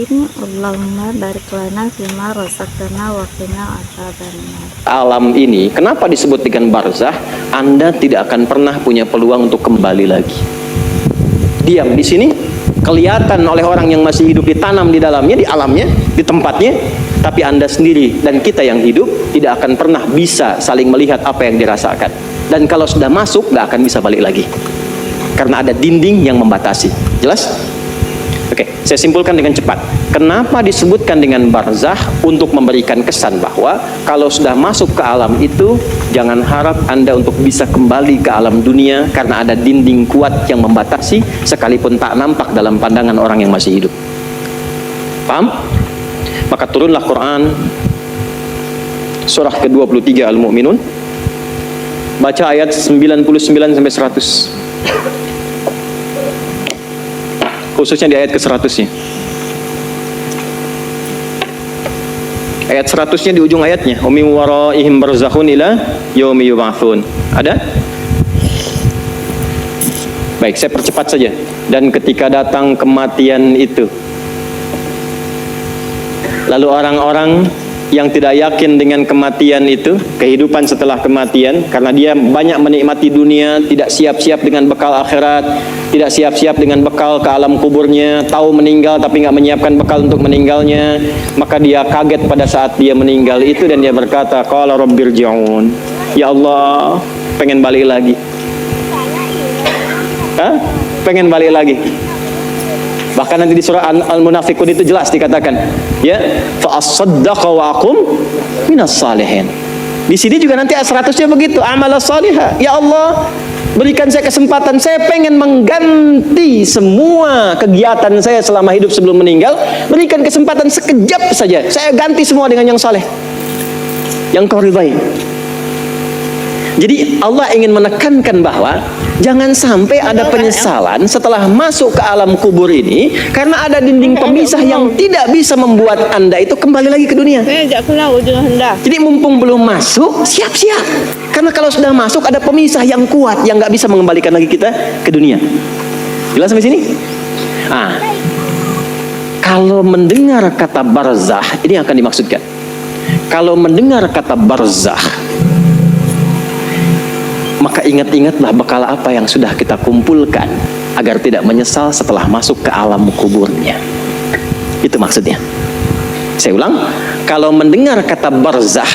Bismillahirrahmanirrahim. Allahumma barik lana fima razaqtana wa qina adzabannar. Alam ini kenapa disebut dengan barzah? Anda tidak akan pernah punya peluang untuk kembali lagi. Diam di sini, kelihatan oleh orang yang masih hidup, ditanam di dalamnya, di alamnya, di tempatnya, tapi Anda sendiri dan kita yang hidup tidak akan pernah bisa saling melihat apa yang dirasakan. Dan kalau sudah masuk, nggak akan bisa balik lagi, karena ada dinding yang membatasi. Jelas? Oke, saya simpulkan dengan cepat. Kenapa disebutkan dengan barzah? Untuk memberikan kesan bahwa kalau sudah masuk ke alam itu, jangan harap Anda untuk bisa kembali ke alam dunia, karena ada dinding kuat yang membatasi, sekalipun tak nampak dalam pandangan orang yang masih hidup. Paham? Maka turunlah Quran surah ke-23 Al-Mu'minun. Baca ayat 99 sampai 100. Khususnya di ayat ke-100-nya. Ayat 100-nya di ujung ayatnya. Min waraihim barzakhun ila yaumi yub'atsun. Ada? Baik, saya percepat saja. Dan ketika datang kematian itu, lalu orang-orang yang tidak yakin dengan kematian itu, kehidupan setelah kematian, karena dia banyak menikmati dunia, tidak siap-siap dengan bekal akhirat, tidak siap-siap dengan bekal ke alam kuburnya, tahu meninggal tapi nggak menyiapkan bekal untuk meninggalnya, maka dia kaget pada saat dia meninggal itu, dan dia berkata, qala rabbirji'un, ya Allah, pengen balik lagi. Hah? Pengen balik lagi. Bahkan nanti di surah Al-Munafiqun itu jelas dikatakan, ya, fa as-saddaqa wa aqum minas salihin. Di sini juga nanti ayat 100-nya begitu, amal salihah. Ya Allah, berikan saya kesempatan, saya pengen mengganti semua kegiatan saya selama hidup sebelum meninggal. Berikan kesempatan sekejap saja, saya ganti semua dengan yang saleh, yang kau ridhai. Jadi Allah ingin menekankan bahwa jangan sampai ada penyesalan setelah masuk ke alam kubur ini, karena ada dinding pemisah yang tidak bisa membuat Anda itu kembali lagi ke dunia. Jadi mumpung belum masuk, siap-siap. Karena kalau sudah masuk, ada pemisah yang kuat yang nggak bisa mengembalikan lagi kita ke dunia. Jelas sampai sini? Ah, kalau mendengar kata barzah, ini akan dimaksudkan. Kalau mendengar kata barzah, maka ingat-ingatlah bekal apa yang sudah kita kumpulkan, agar tidak menyesal setelah masuk ke alam kuburnya. Itu maksudnya. Saya ulang, kalau mendengar kata barzah,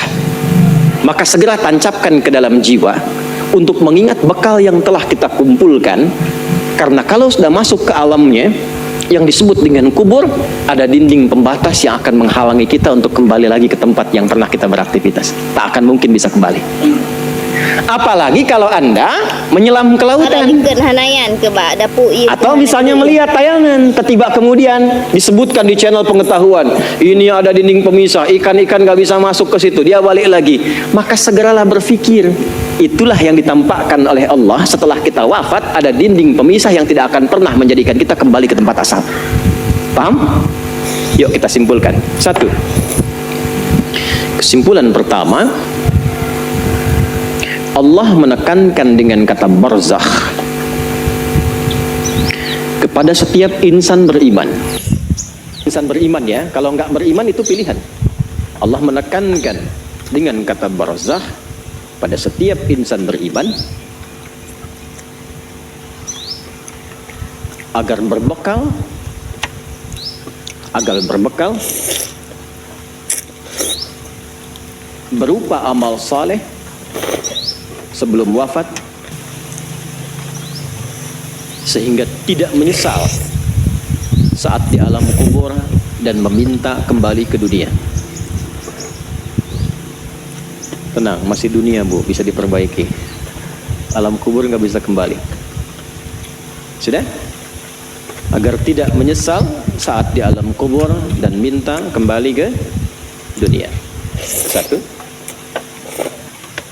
maka segera tancapkan ke dalam jiwa untuk mengingat bekal yang telah kita kumpulkan, karena kalau sudah masuk ke alamnya yang disebut dengan kubur, ada dinding pembatas yang akan menghalangi kita untuk kembali lagi ke tempat yang pernah kita beraktivitas. Tak akan mungkin bisa kembali. Apalagi kalau Anda menyelam ke lautan, atau misalnya melihat tayangan, ketiba kemudian disebutkan di channel pengetahuan, ini ada dinding pemisah, ikan-ikan gak bisa masuk ke situ, dia balik lagi. Maka segeralah berpikir, itulah yang ditampakkan oleh Allah setelah kita wafat, ada dinding pemisah yang tidak akan pernah menjadikan kita kembali ke tempat asal. Paham? Yuk kita simpulkan. Satu, kesimpulan pertama, Allah menekankan dengan kata barzakh kepada setiap insan beriman. Insan beriman, ya, kalau nggak beriman itu pilihan. Allah menekankan dengan kata barzakh pada setiap insan beriman agar berbekal berupa amal saleh sebelum wafat, sehingga tidak menyesal saat di alam kubur dan meminta kembali ke dunia. Tenang, masih dunia, Bu, bisa diperbaiki. Alam kubur nggak bisa kembali. Sudah? Agar tidak menyesal saat di alam kubur dan minta kembali ke dunia. Satu.